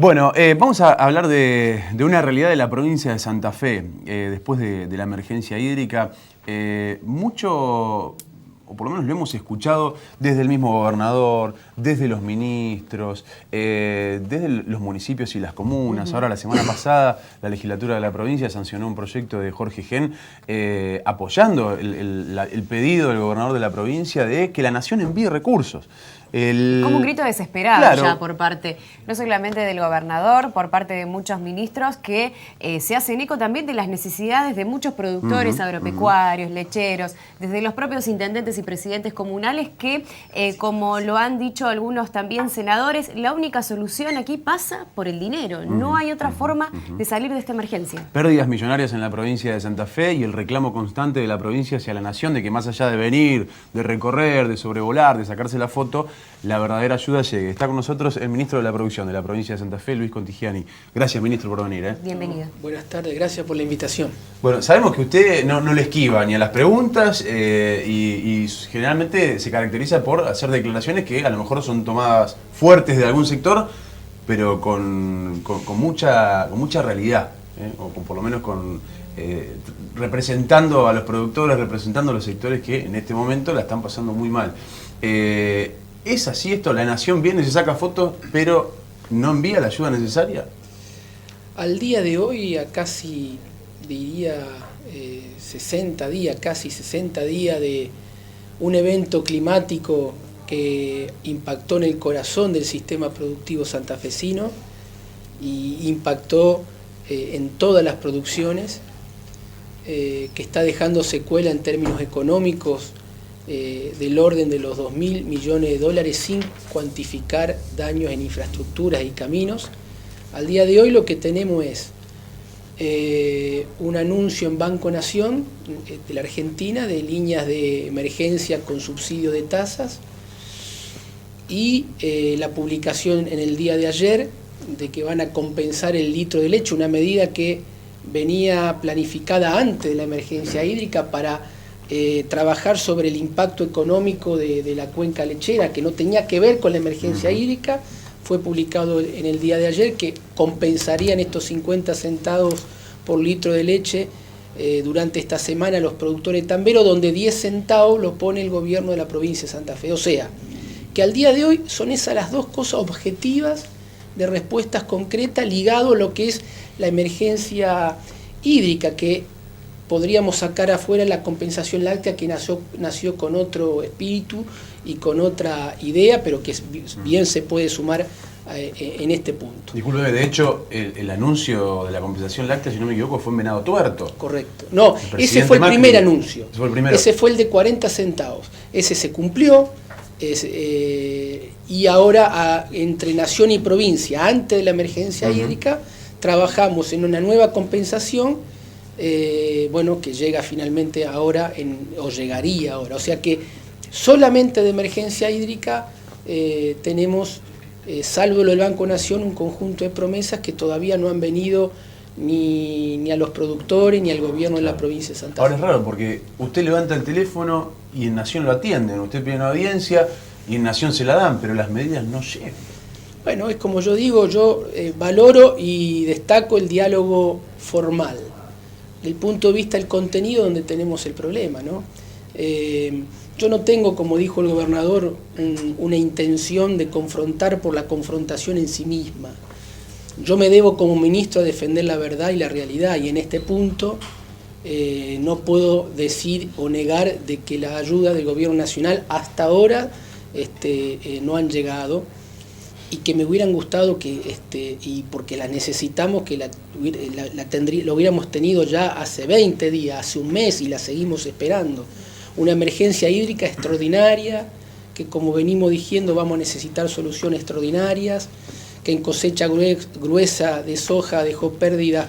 Bueno, vamos a hablar de una realidad de la provincia de Santa Fe, después de la emergencia hídrica. Mucho, o por lo menos lo hemos escuchado desde el mismo gobernador, desde los ministros, desde los municipios y las comunas. Ahora, la semana pasada, la legislatura de la provincia sancionó un proyecto de Jorge Gen apoyando el pedido del gobernador de la provincia de que la nación envíe recursos. Como un grito desesperado, claro, ya por parte, no solamente del gobernador, por parte de muchos ministros que se hacen eco también de las necesidades de muchos productores agropecuarios, lecheros, desde los propios intendentes y presidentes comunales que, como lo han dicho algunos también senadores, la única solución aquí pasa por el dinero. No hay otra forma de salir de esta emergencia. Pérdidas millonarias en la provincia de Santa Fe y el reclamo constante de la provincia hacia la nación de que más allá de venir, de recorrer, de sobrevolar, de sacarse la foto, la verdadera ayuda llegue. Está con nosotros el ministro de la Producción de la provincia de Santa Fe, Luis Contigiani. Gracias, ministro, por venir. Bienvenido. Buenas tardes, gracias por la invitación. Bueno, sabemos que usted no le esquiva ni a las preguntas y generalmente se caracteriza por hacer declaraciones que a lo mejor son tomadas fuertes de algún sector, pero con mucha realidad, o por lo menos representando a los productores, representando a los sectores que en este momento la están pasando muy mal. ¿Es así esto? ¿La nación viene, se saca fotos, pero no envía la ayuda necesaria? Al día de hoy, a casi, diría, 60 días, casi 60 días de un evento climático que impactó en el corazón del sistema productivo santafesino y impactó en todas las producciones, que está dejando secuela en términos económicos del orden de los 2.000 millones de dólares sin cuantificar daños en infraestructuras y caminos. Al día de hoy lo que tenemos es un anuncio en Banco Nación de la Argentina de líneas de emergencia con subsidio de tasas y la publicación en el día de ayer de que van a compensar el litro de leche, una medida que venía planificada antes de la emergencia hídrica para trabajar sobre el impacto económico de la cuenca lechera, que no tenía que ver con la emergencia hídrica. Fue publicado en el día de ayer que compensarían estos 50 centavos por litro de leche durante esta semana a los productores tamberos, donde 10 centavos lo pone el gobierno de la provincia de Santa Fe. O sea, que al día de hoy son esas las dos cosas objetivas de respuestas concretas ligado a lo que es la emergencia hídrica, que podríamos sacar afuera la compensación láctea, que nació con otro espíritu y con otra idea, pero que bien se puede sumar en este punto. Discúlpeme, de hecho, el anuncio de la compensación láctea, si no me equivoco, fue en Venado Tuerto. Correcto. No, ese fue el primer anuncio. Ese fue el primero. Ese fue el de 40 centavos. Ese se cumplió. Y ahora entre Nación y provincia, antes de la emergencia hídrica, trabajamos en una nueva compensación, que llega finalmente ahora, o llegaría ahora. O sea que solamente de emergencia hídrica tenemos, salvo lo del Banco Nación, un conjunto de promesas que todavía no han venido ni a los productores ni al gobierno de la provincia de Santa Fe. Ahora es raro porque usted levanta el teléfono y en Nación lo atienden, usted pide una audiencia y en Nación se la dan, pero las medidas no llegan. Bueno, es como yo digo, yo valoro y destaco el diálogo formal. Del punto de vista del contenido donde tenemos el problema, ¿no? Yo no tengo, como dijo el gobernador, una intención de confrontar por la confrontación en sí misma. Yo me debo como ministro a defender la verdad y la realidad, y en este punto no puedo decir o negar de que la ayuda del gobierno nacional hasta ahora no han llegado, y que me hubieran gustado y porque la necesitamos, que lo hubiéramos tenido ya hace 20 días, hace un mes, y la seguimos esperando. Una emergencia hídrica extraordinaria, que como venimos diciendo vamos a necesitar soluciones extraordinarias, que en cosecha gruesa de soja dejó pérdidas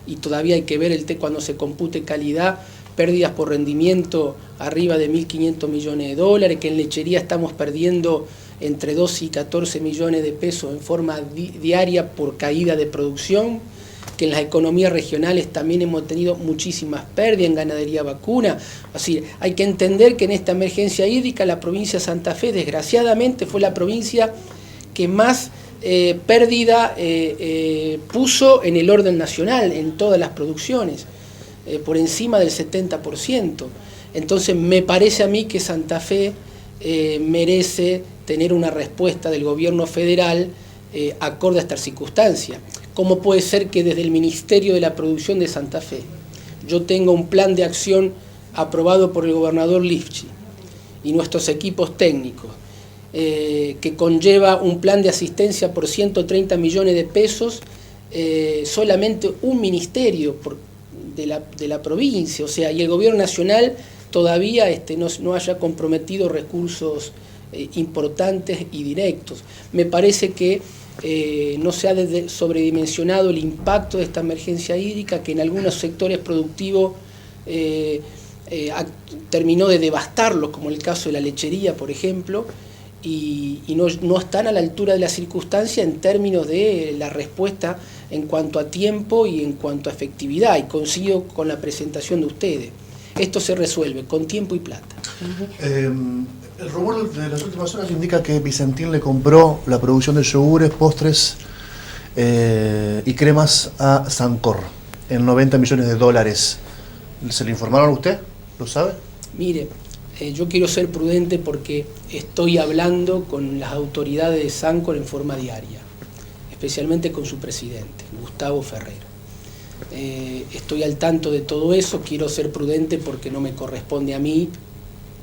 y todavía hay que ver cuando se compute calidad, pérdidas por rendimiento arriba de 1.500 millones de dólares, que en lechería estamos perdiendo entre 12 y 14 millones de pesos en forma diaria por caída de producción, que en las economías regionales también hemos tenido muchísimas pérdidas en ganadería vacuna. Así, hay que entender que en esta emergencia hídrica la provincia de Santa Fe, desgraciadamente, fue la provincia que más pérdida puso en el orden nacional, en todas las producciones, por encima del 70%. Entonces me parece a mí que Santa Fe merece tener una respuesta del gobierno federal acorde a esta circunstancia. ¿Cómo puede ser que desde el Ministerio de la Producción de Santa Fe yo tenga un plan de acción aprobado por el gobernador Lifchi y nuestros equipos técnicos, que conlleva un plan de asistencia por 130 millones de pesos, solamente un ministerio de la provincia, o sea, y el gobierno nacional todavía no haya comprometido recursos importantes y directos? Me parece que no se ha sobredimensionado el impacto de esta emergencia hídrica, que en algunos sectores productivos terminó de devastarlos, como el caso de la lechería, por ejemplo, y no están a la altura de la circunstancia en términos de la respuesta en cuanto a tiempo y en cuanto a efectividad, y coincido con la presentación de ustedes. Esto se resuelve con tiempo y plata. El rumor de las últimas horas indica que Vicentín le compró la producción de yogures, postres y cremas a Sancor en $90 millones. ¿Se le informaron a usted? ¿Lo sabe? Mire, yo quiero ser prudente porque estoy hablando con las autoridades de Sancor en forma diaria, especialmente con su presidente, Gustavo Ferrero. Estoy al tanto de todo eso, quiero ser prudente porque no me corresponde a mí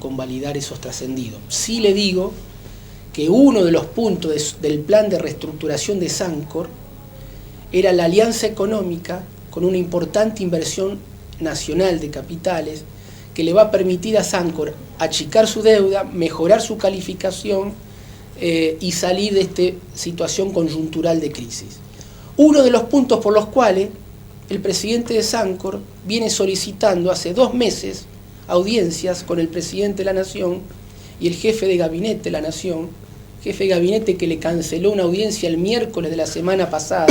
convalidar esos trascendidos. Sí le digo que uno de los puntos del plan de reestructuración de Sancor era la alianza económica con una importante inversión nacional de capitales que le va a permitir a Sancor achicar su deuda, mejorar su calificación y salir de esta situación conjuntural de crisis. Uno de los puntos por los cuales el presidente de Sancor viene solicitando hace 2 meses audiencias con el presidente de la Nación y el jefe de gabinete de la Nación, jefe de gabinete que le canceló una audiencia el miércoles de la semana pasada,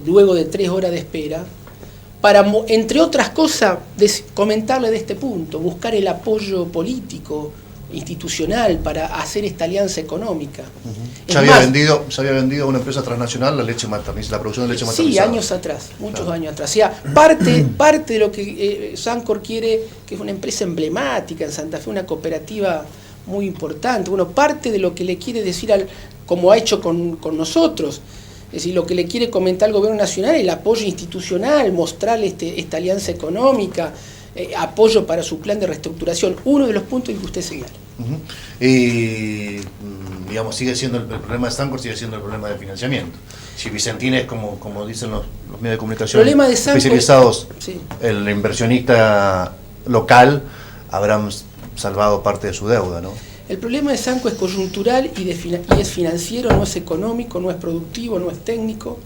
luego de 3 horas de espera, para, entre otras cosas, comentarle de este punto, buscar el apoyo político, institucional, para hacer esta alianza económica. Se había vendido a una empresa transnacional la producción de leche maternizada. Sí, años atrás, muchos años atrás. O sea, parte de lo que Sancor quiere, que es una empresa emblemática en Santa Fe, una cooperativa muy importante, bueno, parte de lo que le quiere decir, como ha hecho con nosotros, es decir, lo que le quiere comentar al gobierno nacional, el apoyo institucional, mostrarle esta alianza económica, apoyo para su plan de reestructuración, uno de los puntos que usted señala. Y digamos, sigue siendo el problema de Sancor, sigue siendo el problema de financiamiento. Si Vicentín es, como dicen los medios de comunicación especializados, sí, el inversionista local, habrán salvado parte de su deuda, ¿no? El problema de Sancor es coyuntural y es financiero, no es económico, no es productivo, no es técnico.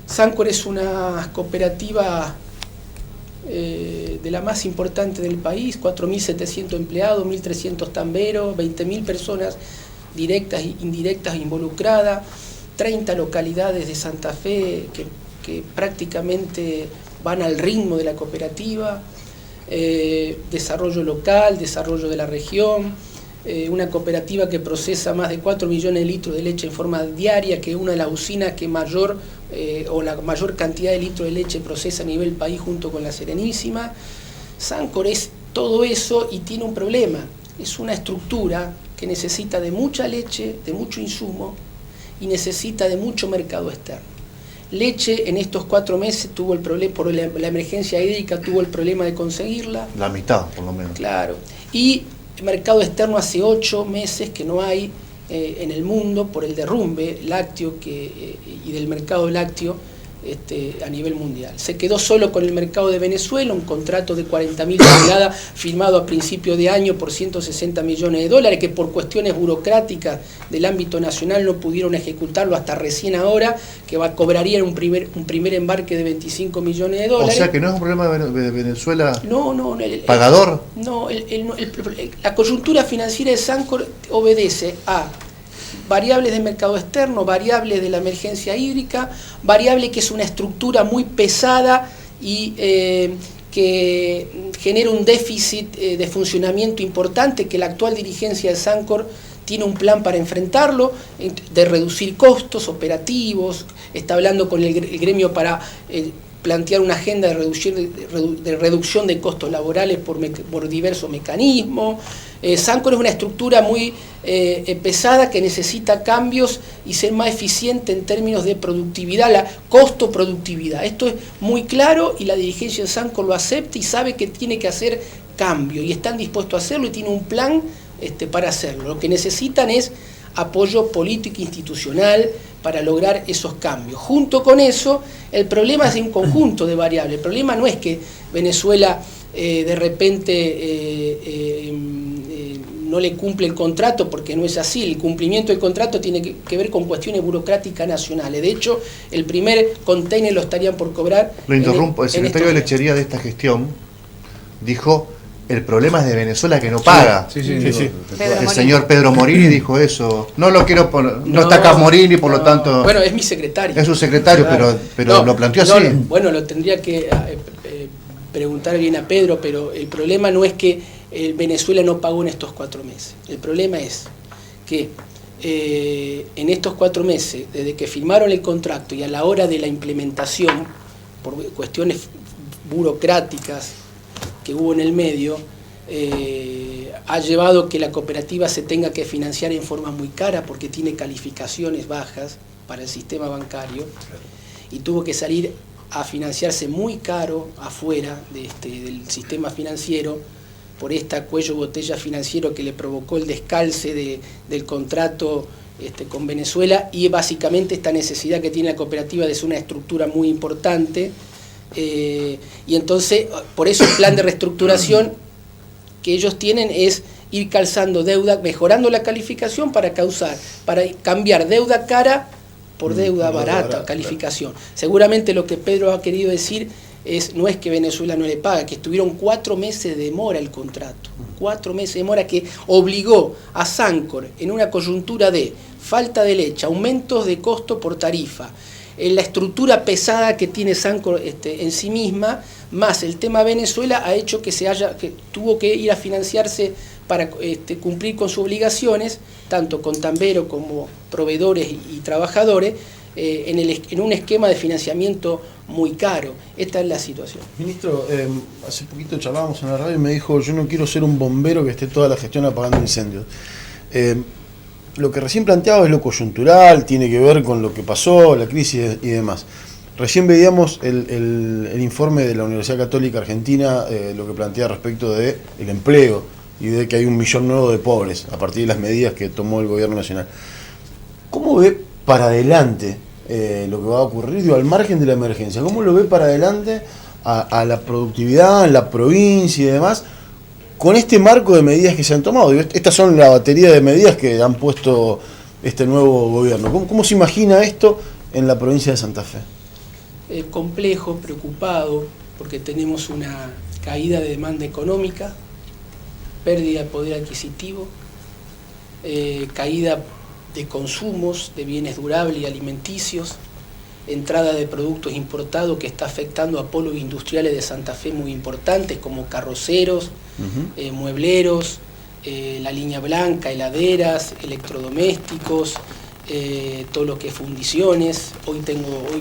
Sancor es una cooperativa de la más importante del país, 4.700 empleados, 1.300 tamberos, 20.000 personas directas e indirectas involucradas, 30 localidades de Santa Fe que prácticamente van al ritmo de la cooperativa, desarrollo local, desarrollo de la región, una cooperativa que procesa más de 4 millones de litros de leche en forma diaria, que es una de las usinas que o la mayor cantidad de litros de leche procesa a nivel país junto con la Serenísima. Sancor es todo eso y tiene un problema, es una estructura que necesita de mucha leche, de mucho insumo y necesita de mucho mercado externo. Leche en estos 4 meses tuvo el problema, por la emergencia hídrica tuvo el problema de conseguirla. La mitad, por lo menos. Claro. Y el mercado externo hace 8 meses que no hay en el mundo por el derrumbe lácteo y del mercado lácteo a nivel mundial. Se quedó solo con el mercado de Venezuela, un contrato de 40.000 toneladas firmado a principio de año por $160 millones, que por cuestiones burocráticas del ámbito nacional no pudieron ejecutarlo hasta recién ahora, que cobrarían un primer embarque de $25 millones. O sea que no es un problema de Venezuela. No. ¿Pagador? No, la coyuntura financiera de Sancor obedece a variables de mercado externo, variables de la emergencia hídrica, variable que es una estructura muy pesada y que genera un déficit de funcionamiento importante, que la actual dirigencia de Sancor tiene un plan para enfrentarlo, de reducir costos operativos, está hablando con el gremio para plantear una agenda de reducción de costos laborales por diversos mecanismos. Sancor es una estructura muy pesada que necesita cambios y ser más eficiente en términos de productividad, la costo-productividad. Esto es muy claro y la dirigencia de Sancor lo acepta y sabe que tiene que hacer cambio y están dispuestos a hacerlo y tiene un plan para hacerlo. Lo que necesitan es apoyo político e institucional para lograr esos cambios. Junto con eso, el problema es de un conjunto de variables. El problema no es que Venezuela de repente no le cumple el contrato, porque no es así. El cumplimiento del contrato tiene que ver con cuestiones burocráticas nacionales. De hecho, el primer container lo estarían por cobrar. Lo interrumpo, el secretario de Lechería de esta gestión dijo: el problema es de Venezuela que no paga. Sí. El señor Pedro Morini dijo eso. No lo quiero poner, no está acá Morini, por lo tanto. Bueno, es mi secretario. Es su secretario, claro. pero lo planteó así. Bueno, lo tendría que preguntar bien a Pedro, pero el problema no es que Venezuela no pagó en estos 4 meses. El problema es que en estos 4 meses, desde que firmaron el contrato y a la hora de la implementación, por cuestiones burocráticas que hubo en el medio, ha llevado que la cooperativa se tenga que financiar en forma muy cara porque tiene calificaciones bajas para el sistema bancario y tuvo que salir a financiarse muy caro afuera del sistema financiero por esta cuello botella financiero que le provocó el descalce del contrato con Venezuela y básicamente esta necesidad que tiene la cooperativa de ser una estructura muy importante. Y entonces, por eso el plan de reestructuración que ellos tienen es ir calzando deuda, mejorando la calificación para cambiar deuda cara por deuda barata, calificación. Seguramente lo que Pedro ha querido decir no es que Venezuela no le paga, que estuvieron 4 meses de demora el contrato, 4 meses de demora que obligó a Sancor en una coyuntura de falta de leche, aumentos de costo por tarifa, en la estructura pesada que tiene Sancor en sí misma, más el tema Venezuela ha hecho que tuvo que ir a financiarse para cumplir con sus obligaciones, tanto con Tambero como proveedores y trabajadores, en un esquema de financiamiento muy caro. Esta es la situación. Ministro, hace poquito charlábamos en la radio y me dijo: yo no quiero ser un bombero que esté toda la gestión apagando incendios. Lo que recién planteaba es lo coyuntural, tiene que ver con lo que pasó, la crisis y demás. Recién veíamos el informe de la Universidad Católica Argentina, lo que plantea respecto del empleo y de que hay 1 millón nuevo de pobres a partir de las medidas que tomó el gobierno nacional. ¿Cómo ve para adelante lo que va a ocurrir, al margen de la emergencia? ¿Cómo lo ve para adelante a la productividad en la provincia y demás, con este marco de medidas que se han tomado? Estas son la batería de medidas que han puesto este nuevo gobierno. ¿Cómo se imagina esto en la provincia de Santa Fe? Complejo, preocupado, porque tenemos una caída de demanda económica, pérdida de poder adquisitivo, caída de consumos de bienes durables y alimenticios, entrada de productos importados que está afectando a polos industriales de Santa Fe muy importantes como carroceros, muebleros, la línea blanca, heladeras, electrodomésticos, todo lo que es fundiciones. Hoy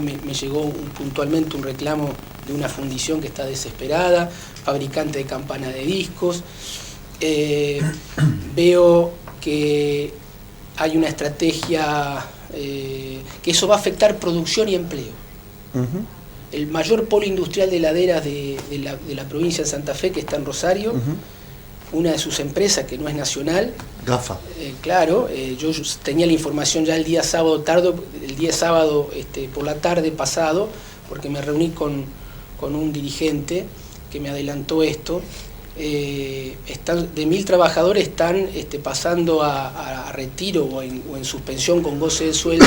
me llegó puntualmente un reclamo de una fundición que está desesperada, fabricante de campanas de discos. Veo que hay una estrategia que eso va a afectar producción y empleo. El mayor polo industrial de heladeras de la provincia de Santa Fe, que está en Rosario, una de sus empresas, que no es nacional, GAFA. Claro, yo tenía la información ya el día sábado por la tarde pasado, porque me reuní con un dirigente que me adelantó esto. De 1.000 trabajadores están pasando a retiro o en suspensión con goce de sueldo,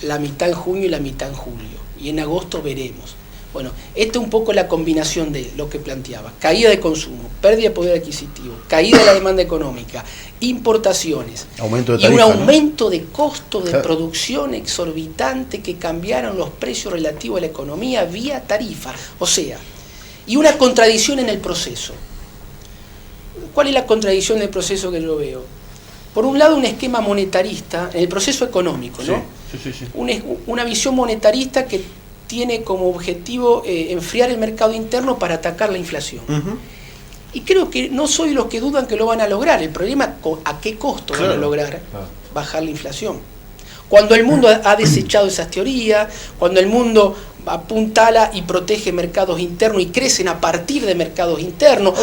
la mitad en junio y la mitad en julio, y en agosto veremos. Bueno, esta es un poco la combinación de lo que planteaba: caída de consumo, pérdida de poder adquisitivo, caída de la demanda económica, importaciones, aumento de tarifa, y un aumento de costo de producción exorbitante que cambiaron los precios relativos a la economía vía tarifa. O sea, y una contradicción en el proceso. ¿Cuál es la contradicción del proceso que yo veo? por un lado un esquema monetarista en el proceso económico, ¿no? Sí. Una visión monetarista que tiene como objetivo enfriar el mercado interno para atacar la inflación. Y creo que no soy los que dudan que lo van a lograr. El problema es a qué costo van a lograr bajar la inflación. Cuando el mundo ha desechado esas teorías, cuando el mundo apuntala y protege mercados internos y crecen a partir de mercados internos,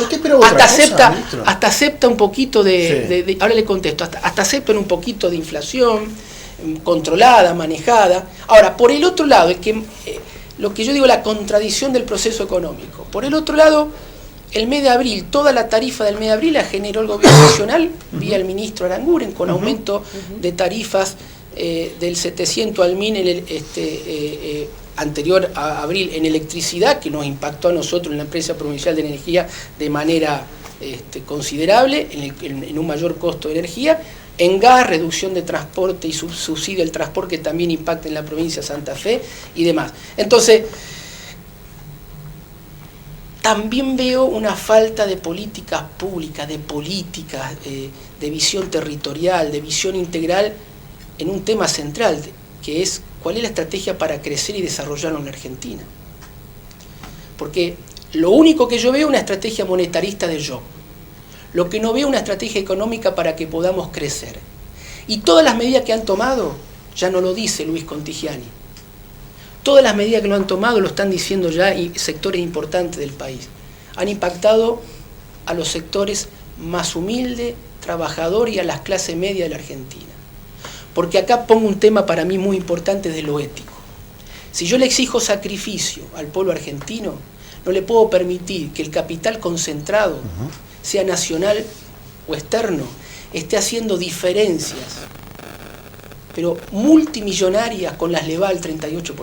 hasta acepta un poquito ahora le contesto, hasta aceptan un poquito de inflación controlada, manejada. Ahora, por el otro lado, lo que yo digo, la contradicción del proceso económico. Por el otro lado, el mes de abril, toda la tarifa del mes de abril la generó el gobierno nacional vía el ministro Aranguren, con aumento de tarifas del 700 al 1000 en el anterior a abril en electricidad, que nos impactó a nosotros en la empresa provincial de energía de manera considerable, en un mayor costo de energía. En gas, reducción de transporte y subsidio al transporte que también impacta en la provincia de Santa Fe y demás. Entonces, también veo una falta de políticas públicas, de visión territorial, de visión integral en un tema central, que es cuál es la estrategia para crecer y desarrollarlo en la Argentina. Porque lo único que yo veo es una estrategia monetarista de yo. Lo que no veo es una estrategia económica para que podamos crecer. Y todas las medidas que han tomado, ya no lo dice Luis Contigiani, todas las medidas que lo han tomado lo están diciendo ya sectores importantes del país. Han impactado a los sectores más humildes, trabajadores y a las clases medias de la Argentina. Porque acá pongo un tema para mí muy importante de lo ético. Si yo le exijo sacrificio al pueblo argentino, no le puedo permitir que el capital concentrado, sea nacional o externo, esté haciendo diferencias, pero multimillonarias con las LEVA al 38%.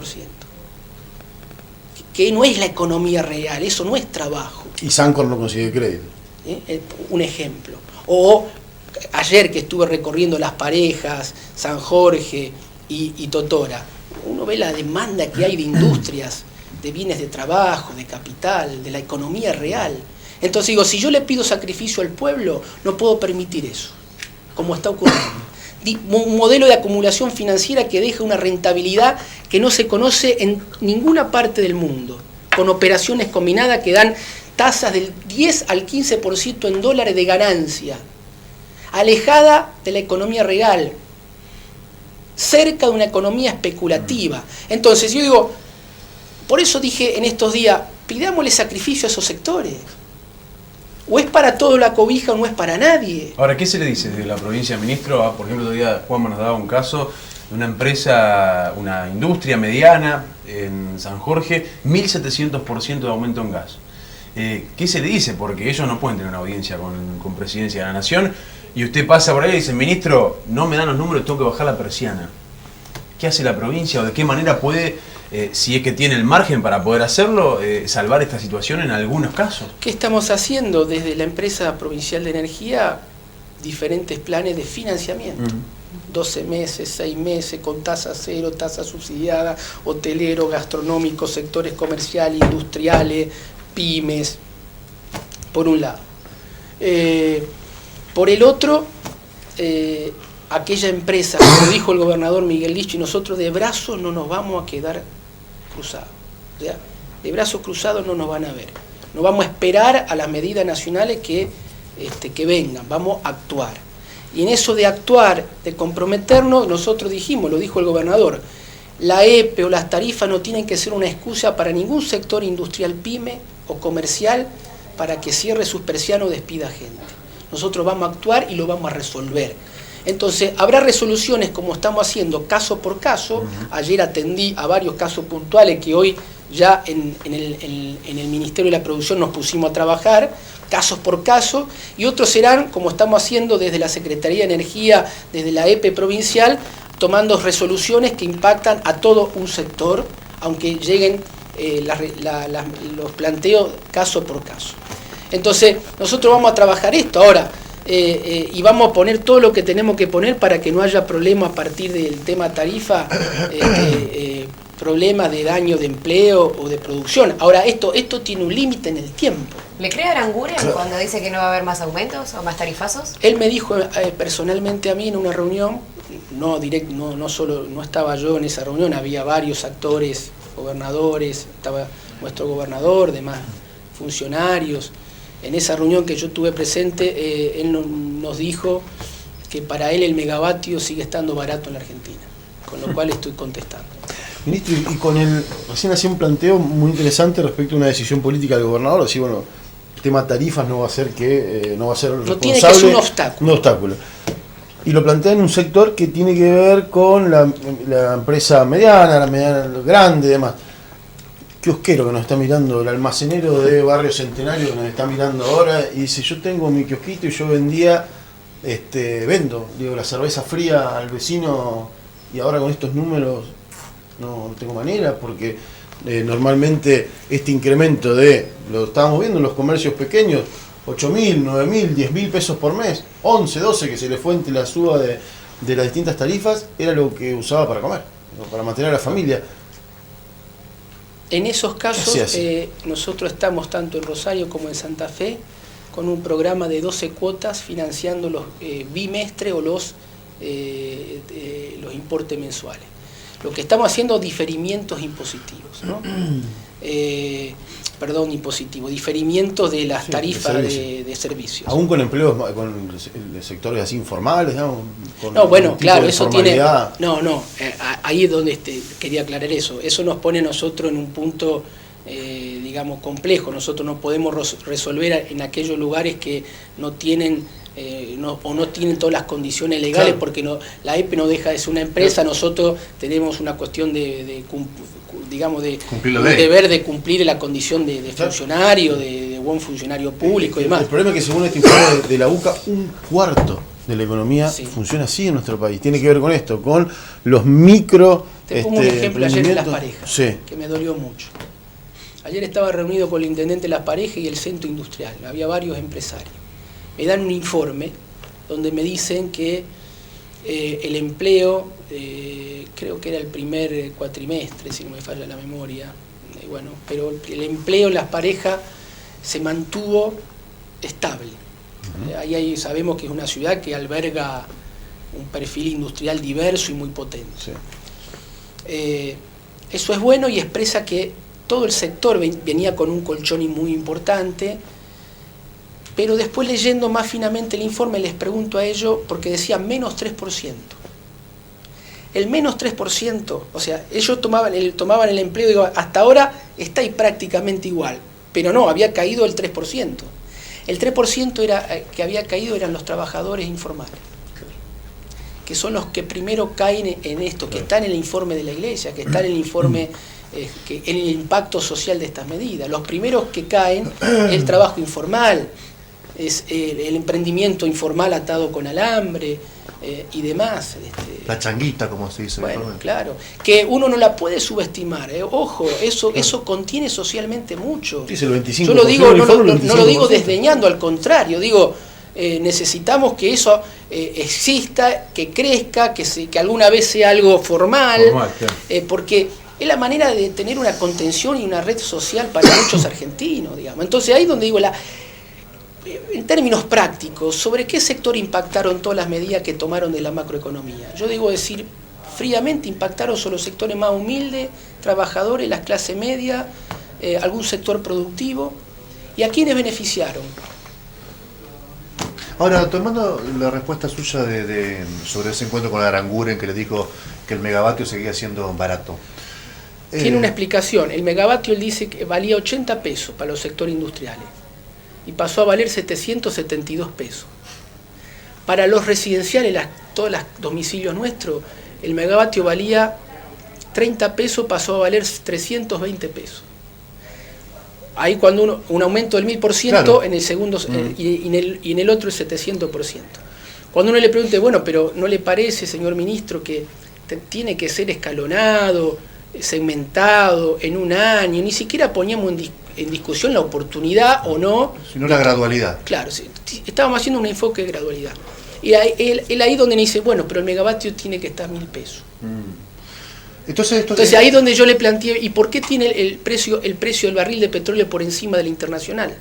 Que no es la economía real, eso no es trabajo. Y Sancor no consigue crédito. Un ejemplo. O ayer que estuve recorriendo Las Parejas, San Jorge y Totora, uno ve la demanda que hay de industrias, de bienes de trabajo, de capital, de la economía real. Entonces digo, si yo le pido sacrificio al pueblo, no puedo permitir eso, como está ocurriendo. Un modelo de acumulación financiera que deja una rentabilidad que no se conoce en ninguna parte del mundo, con operaciones combinadas que dan tasas del 10 al 15% en dólares de ganancia, alejada de la economía real, cerca de una economía especulativa. Entonces yo digo, por eso dije en estos días, pidámosle sacrificio a esos sectores. O es para todo la cobija o no es para nadie. Ahora, ¿qué se le dice desde la provincia, ministro? Por ejemplo, otro día Juanma nos daba un caso de una empresa, una industria mediana en San Jorge, 1700% de aumento en gas. ¿Qué se le dice? Porque ellos no pueden tener una audiencia con Presidencia de la Nación y usted pasa por ahí y dice, ministro, no me dan los números, tengo que bajar la persiana. ¿Qué hace la provincia o de qué manera puede, si es que tiene el margen para poder hacerlo, salvar esta situación en algunos casos? ¿Qué estamos haciendo desde la empresa provincial de energía? Diferentes planes de financiamiento. 12 meses, 6 meses, con tasa cero, tasa subsidiada, hotelero, gastronómico, sectores comerciales, industriales, pymes, por un lado. Por el otro, aquella empresa, como dijo el gobernador Miguel Licho, y nosotros de brazos no nos vamos a quedar cruzados. O sea, de brazos cruzados no nos van a ver. No vamos a esperar a las medidas nacionales que vengan, vamos a actuar. Y en eso de actuar, de comprometernos, nosotros dijimos, lo dijo el gobernador, la EPE o las tarifas no tienen que ser una excusa para ningún sector industrial pyme o comercial para que cierre sus persianas o despida gente. Nosotros vamos a actuar y lo vamos a resolver. Entonces, habrá resoluciones como estamos haciendo caso por caso. Ayer atendí a varios casos puntuales que hoy ya en el Ministerio de la Producción nos pusimos a trabajar, casos por caso, y otros serán como estamos haciendo desde la Secretaría de Energía, desde la EPE provincial, tomando resoluciones que impactan a todo un sector, aunque lleguen los planteos caso por caso. Entonces, nosotros vamos a trabajar esto ahora. Y vamos a poner todo lo que tenemos que poner para que no haya problema a partir del tema tarifa problemas de daño de empleo o de producción. Ahora, esto tiene un límite en el tiempo. ¿Le cree Aranguren cuando dice que no va a haber más aumentos o más tarifazos? Él me dijo personalmente a mí en una reunión, no estaba yo en esa reunión, había varios actores, gobernadores, estaba nuestro gobernador, demás funcionarios. En esa reunión que yo tuve presente, él nos dijo que para él el megavatio sigue estando barato en la Argentina, con lo cual estoy contestando. Ministro, y recién hacía un planteo muy interesante respecto a una decisión política del gobernador, decir, bueno, el tema tarifas no va a ser responsable, no tiene que ser un obstáculo. Un obstáculo. Y lo plantea en un sector que tiene que ver con la empresa mediana, la mediana grande y demás. Kiosquero que nos está mirando, el almacenero de Barrio Centenario que nos está mirando ahora, y dice, yo tengo mi kiosquito y yo vendo la cerveza fría al vecino, y ahora con estos números no tengo manera, porque normalmente este incremento lo estábamos viendo en los comercios pequeños, 8.000, 9.000, 10.000 pesos por mes, 11, 12 que se le fue entre la suba de las distintas tarifas, era lo que usaba para comer, para mantener a la familia. En esos casos, nosotros estamos tanto en Rosario como en Santa Fe con un programa de 12 cuotas financiando los bimestres o los importes mensuales. Lo que estamos haciendo diferimientos impositivos, ¿no? Diferimientos de las tarifas de servicios. Aún con empleos, con sectores así informales, ¿no? Claro, eso tiene... ahí es donde quería aclarar eso. Eso nos pone a nosotros en un punto, complejo. Nosotros no podemos resolver en aquellos lugares que no tienen... no tienen todas las condiciones legales, claro, porque la EPE no deja de ser una empresa, nosotros tenemos una cuestión de deber de cumplir la condición de funcionario, de buen funcionario público y demás. El problema es que según este informe de la UCA, 1/4 de la economía funciona así en nuestro país. Tiene que ver con esto, con los micro... Te pongo un ejemplo ayer de las parejas, que me dolió mucho. Ayer estaba reunido con el intendente de las parejas y el centro industrial, había varios empresarios. Me dan un informe donde me dicen que el empleo, creo que era el primer cuatrimestre, si no me falla la memoria, pero el empleo en las parejas se mantuvo estable. Ahí sabemos que es una ciudad que alberga un perfil industrial diverso y muy potente. Sí. Eso es bueno y expresa que todo el sector venía con un colchón muy importante. Pero después, leyendo más finamente el informe, les pregunto a ellos, porque decía menos 3%. El menos 3%, o sea, ellos tomaban el empleo, digo, hasta ahora está ahí prácticamente igual, pero no, había caído el 3%. El 3% que había caído eran los trabajadores informales, que son los que primero caen en esto, que está en el informe de la Iglesia, que está en el informe... en el impacto social de estas medidas. Los primeros que caen es el trabajo informal, es el emprendimiento informal atado con alambre y demás. La changuita, como se dice. Claro, que uno no la puede subestimar. Ojo, eso contiene socialmente mucho. Sí, el 25%. Yo lo digo, no lo digo desdeñando, al contrario, digo, necesitamos que eso exista, que crezca, que alguna vez sea algo formal, claro. Porque es la manera de tener una contención y una red social para muchos argentinos, digamos. Entonces ahí es donde digo, en términos prácticos, ¿sobre qué sector impactaron todas las medidas que tomaron de la macroeconomía? Yo digo decir, fríamente impactaron sobre los sectores más humildes, trabajadores, la clase media, algún sector productivo. ¿Y a quiénes beneficiaron? Ahora, tomando la respuesta suya sobre ese encuentro con Aranguren, que le dijo que el megavatio seguía siendo barato. Tiene una explicación. El megavatio, él dice que valía 80 pesos para los sectores industriales y pasó a valer 772 pesos. Para los residenciales, todos los domicilios nuestros, el megavatio valía 30 pesos, pasó a valer 320 pesos. Ahí cuando un aumento del 1000%, claro. En el segundo y en el otro el 700%. Cuando uno le pregunte, pero ¿no le parece, señor ministro, que tiene que ser escalonado, segmentado en un año? Ni siquiera poníamos en discusión la oportunidad o no. Sino la gradualidad. Claro, sí, estábamos haciendo un enfoque de gradualidad. Y él ahí donde me dice, pero el megavatio tiene que estar 1000 pesos. Entonces ahí es donde yo le planteé, ¿y por qué tiene el precio del barril de petróleo por encima del internacional?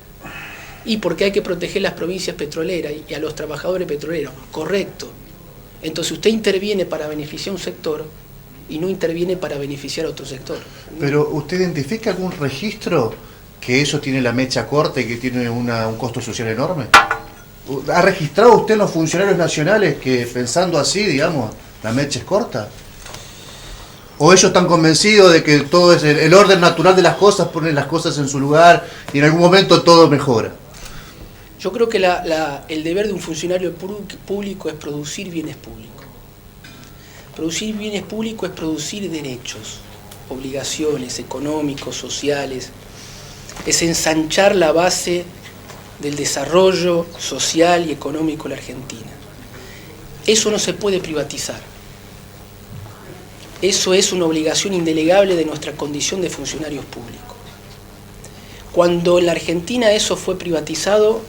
Y porque hay que proteger las provincias petroleras y a los trabajadores petroleros. Correcto. Entonces usted interviene para beneficiar a un sector y no interviene para beneficiar a otro sector. Pero ¿usted identifica algún registro que eso tiene la mecha corta y que tiene un costo social enorme? ¿Ha registrado usted los funcionarios nacionales que, pensando así, digamos, la mecha es corta? ¿O ellos están convencidos de que todo es el orden natural de las cosas, ponen las cosas en su lugar y en algún momento todo mejora? Yo creo que el deber de un funcionario público es producir bienes públicos. Producir bienes públicos es producir derechos, obligaciones económicos, sociales. Es ensanchar la base del desarrollo social y económico de la Argentina. Eso no se puede privatizar. Eso es una obligación indelegable de nuestra condición de funcionarios públicos. Cuando en la Argentina eso fue privatizado,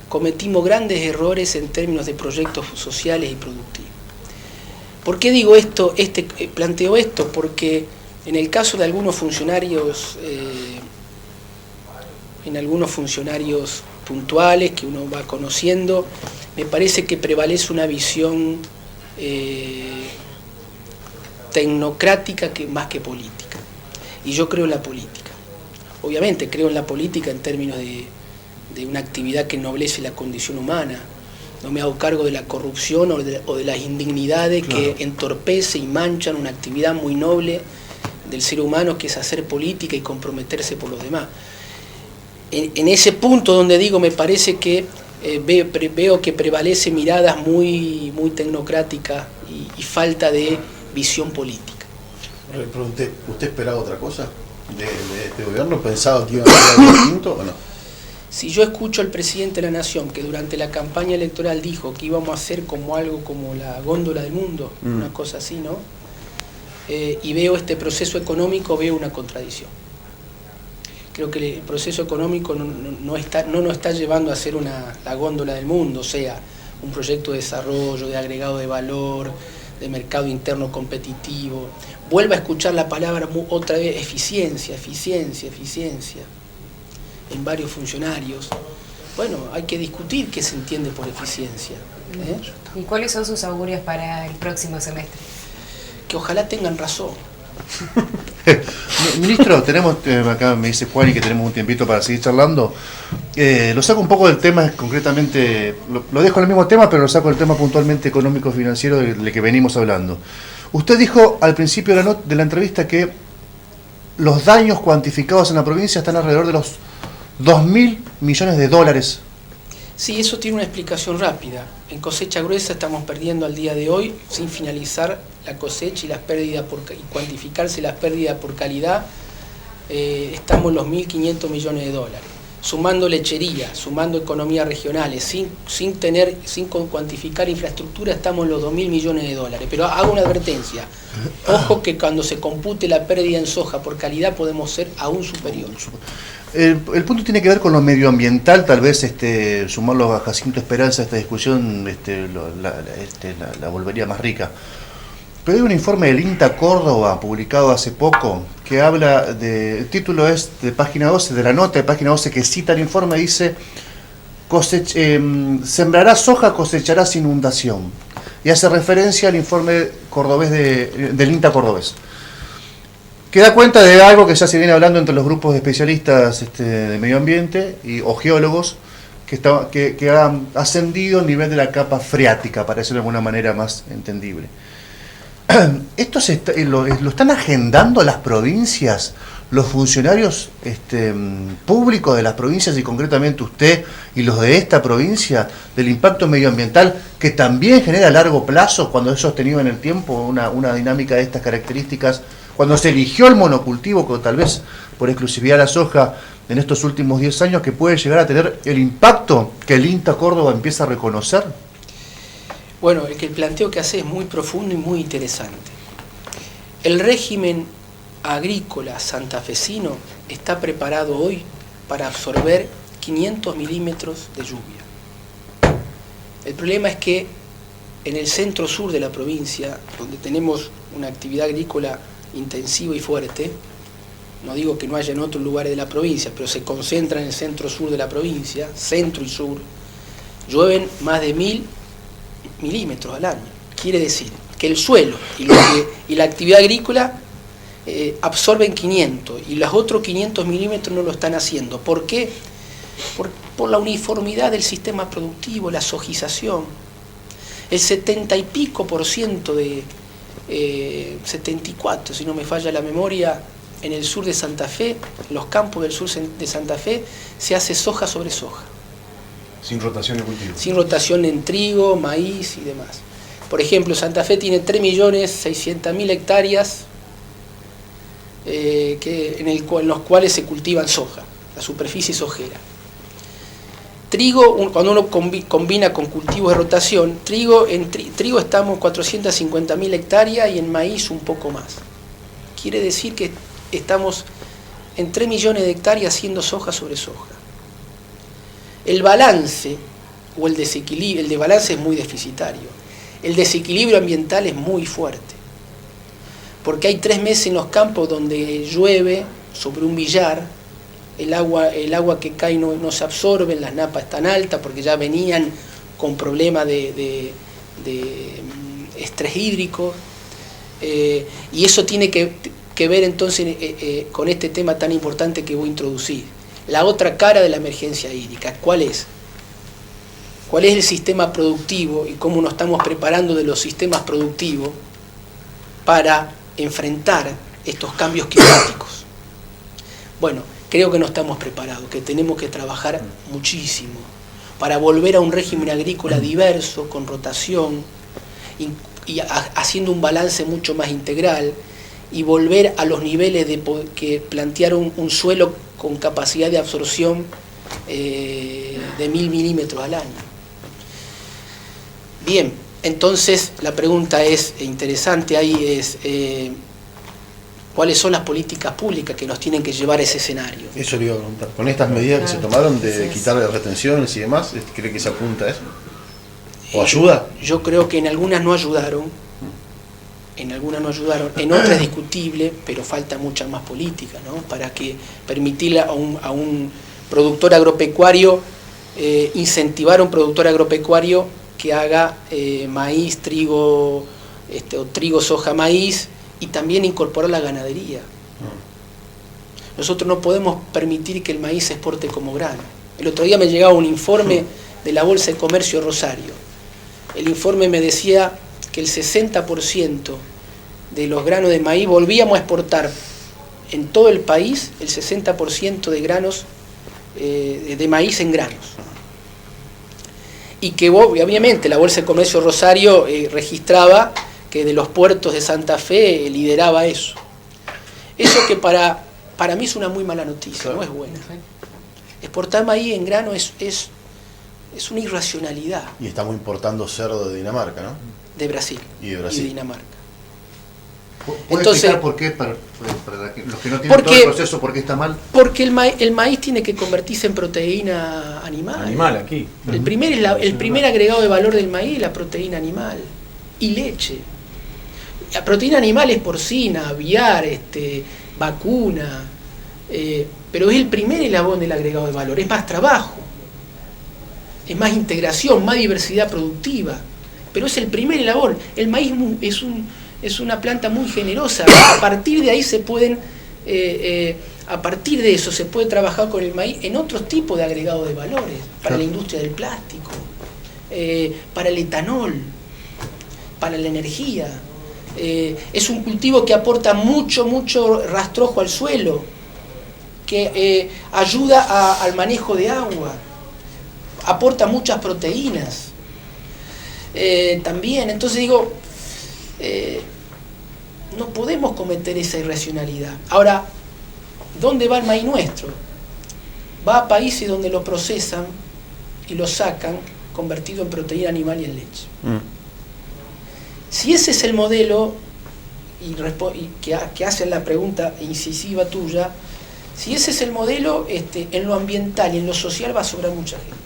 cometimos grandes errores en términos de proyectos sociales y productivos. ¿Por qué digo esto? Planteo esto porque en el caso de algunos funcionarios, puntuales que uno va conociendo, me parece que prevalece una visión tecnocrática más que política. Y yo creo en la política. Obviamente creo en la política en términos de una actividad que ennoblece la condición humana. No me hago cargo de la corrupción o de las indignidades que entorpece y manchan una actividad muy noble del ser humano, que es hacer política y comprometerse por los demás. En ese punto donde digo, me parece que veo que prevalece miradas muy tecnocráticas y falta de visión política. Le pregunté, ¿usted esperaba otra cosa de este gobierno? ¿Pensaba que iba a ser algo distinto o no? Si yo escucho al presidente de la Nación que durante la campaña electoral dijo que íbamos a hacer algo como la góndola del mundo, una cosa así, ¿no? Y veo este proceso económico, veo una contradicción. Creo que el proceso económico no nos está llevando a hacer la góndola del mundo, o sea, un proyecto de desarrollo, de agregado de valor, de mercado interno competitivo. Vuelvo a escuchar la palabra otra vez, eficiencia, en varios funcionarios. Bueno, hay que discutir qué se entiende por eficiencia. ¿Y cuáles son sus augurios para el próximo semestre? Que ojalá tengan razón. Ministro, tenemos, acá me dice Juan y que tenemos un tiempito para seguir charlando. Lo saco un poco del tema, concretamente, lo dejo en el mismo tema, pero lo saco del tema puntualmente económico-financiero del que venimos hablando. Usted dijo al principio de la entrevista que los daños cuantificados en la provincia están alrededor de los 2.000 millones de dólares. Sí, eso tiene una explicación rápida. En cosecha gruesa estamos perdiendo al día de hoy, sin finalizar la cosecha y las pérdidas y cuantificarse las pérdidas por calidad, estamos en los 1.500 millones de dólares. Sumando lechería, sumando economías regionales, sin cuantificar infraestructura, estamos en los 2.000 millones de dólares. Pero hago una advertencia. Ojo que cuando se compute la pérdida en soja por calidad podemos ser aún superiores. El punto tiene que ver con lo medioambiental, tal vez sumarlo a Jacinto Esperanza a esta discusión la volvería más rica. Pero hay un informe del INTA Córdoba publicado hace poco que habla el título es de página 12, de la nota de página 12 que cita el informe, dice sembrará soja, cosecharás inundación, y hace referencia al informe cordobés del INTA cordobés, que da cuenta de algo que ya se viene hablando entre los grupos de especialistas de medio ambiente o geólogos, que ha ascendido el nivel de la capa freática, para decirlo de alguna manera más entendible. ¿Esto lo están agendando las provincias, los funcionarios públicos de las provincias, y concretamente usted y los de esta provincia, del impacto medioambiental que también genera a largo plazo, cuando es sostenido en el tiempo una dinámica de estas características, cuando se eligió el monocultivo, que tal vez por exclusividad la soja en estos últimos 10 años, que puede llegar a tener el impacto que el INTA Córdoba empieza a reconocer? Bueno, el planteo que hace es muy profundo y muy interesante. El régimen agrícola santafesino está preparado hoy para absorber 500 milímetros de lluvia. El problema es que en el centro sur de la provincia, donde tenemos una actividad agrícola intensiva y fuerte. No digo que no haya en otros lugares de la provincia, pero se concentra en el centro-sur de la provincia, centro y sur. Llueven más de 1000 milímetros al año. Quiere decir que el suelo y la actividad agrícola absorben 500 y los otros 500 milímetros no lo están haciendo. ¿Por qué? Por la uniformidad del sistema productivo, la sojización. El 70 y pico % de 74, si no me falla la memoria, en el sur de Santa Fe, en los campos del sur de Santa Fe, se hace soja sobre soja. Sin rotación de cultivo. Sin rotación en trigo, maíz y demás. Por ejemplo, Santa Fe tiene 3.600.000 hectáreas en los cuales se cultivan soja, la superficie sojera. Trigo, cuando uno combina con cultivos de rotación, trigo estamos 450.000 hectáreas y en maíz un poco más. Quiere decir que estamos en 3 millones de hectáreas haciendo soja sobre soja. El balance o el desequilibrio, el de balance es muy deficitario. El desequilibrio ambiental es muy fuerte. Porque hay 3 meses en los campos donde llueve sobre un billar, el agua que cae no se absorbe, las napas están altas porque ya venían con problemas de estrés hídrico. Y eso tiene que ver entonces con este tema tan importante que voy a introducir. La otra cara de la emergencia hídrica, ¿cuál es? ¿Cuál es el sistema productivo y cómo nos estamos preparando de los sistemas productivos para enfrentar estos cambios climáticos? Bueno, creo que no estamos preparados, que tenemos que trabajar muchísimo para volver a un régimen agrícola diverso, con rotación, y haciendo un balance mucho más integral, y volver a los niveles que plantearon un suelo con capacidad de absorción de 1000 milímetros al año. Bien, entonces la pregunta es interesante ahí, es ¿cuáles son las políticas públicas que nos tienen que llevar a ese escenario? Eso le iba a preguntar. Con estas medidas que se tomaron de quitarle retenciones y demás, ¿cree que se apunta a eso? ¿O ayuda? Yo creo que en algunas no ayudaron, en otras es discutible, pero falta mucha más política, ¿no? Para que permitirle a un productor agropecuario, incentivar a un productor agropecuario que haga maíz, trigo, o trigo, soja, maíz, y también incorporar la ganadería. Nosotros no podemos permitir que el maíz se exporte como grano. El otro día me llegaba un informe de la Bolsa de Comercio de Rosario. El informe me decía que el 60% de los granos de maíz volvíamos a exportar en todo el país, el 60% de granos de maíz en granos. Y que obviamente la Bolsa de Comercio de Rosario registraba que de los puertos de Santa Fe lideraba eso. Eso que para mí es una muy mala noticia, no es buena. Exportar maíz en grano es una irracionalidad. Y estamos importando cerdo de Dinamarca, ¿no? De Brasil y de Dinamarca. ¿Puede explicar por qué, para los que no tienen todo el proceso, por qué está mal? Porque el maíz tiene que convertirse en proteína animal. Animal aquí. El primer agregado de valor del maíz es la proteína animal y leche. La proteína animal es porcina, aviar, vacuna, pero es el primer eslabón del agregado de valor, es más trabajo, es más integración, más diversidad productiva, pero es el primer eslabón. El maíz es una planta muy generosa, a partir de ahí a partir de eso se puede trabajar con el maíz en otros tipos de agregados de valores, para la industria del plástico, para el etanol, para la energía. Es un cultivo que aporta mucho rastrojo al suelo, que ayuda al manejo de agua, aporta muchas proteínas también. Entonces digo, no podemos cometer esa irracionalidad. Ahora, ¿dónde va el maíz nuestro? Va a países donde lo procesan y lo sacan convertido en proteína animal y en leche. Si ese es el modelo, y que hacen la pregunta incisiva tuya, si ese es el modelo, en lo ambiental y en lo social va a sobrar mucha gente.